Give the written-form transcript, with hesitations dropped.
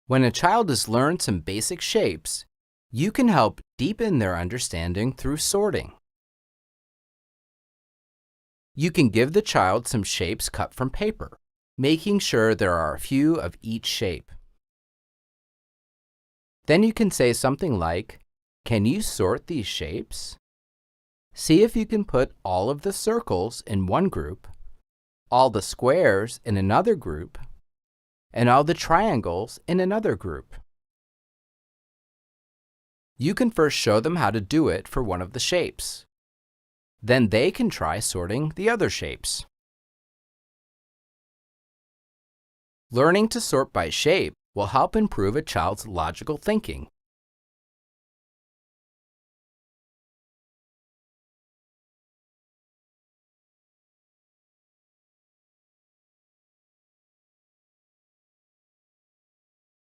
When a child has learned some basic shapes, you can help deepen their understanding through sorting. You can give the child some shapes cut from paper, making sure there are a few of each shape. Then you can say something like, "Can you sort these shapes?" See if you can put all of the circles in one group, all the squares in another group, and all the triangles in another group. You can first show them how to do it for one of the shapes. Then they can try sorting the other shapes. Learning to sort by shape will help improve a child's logical thinking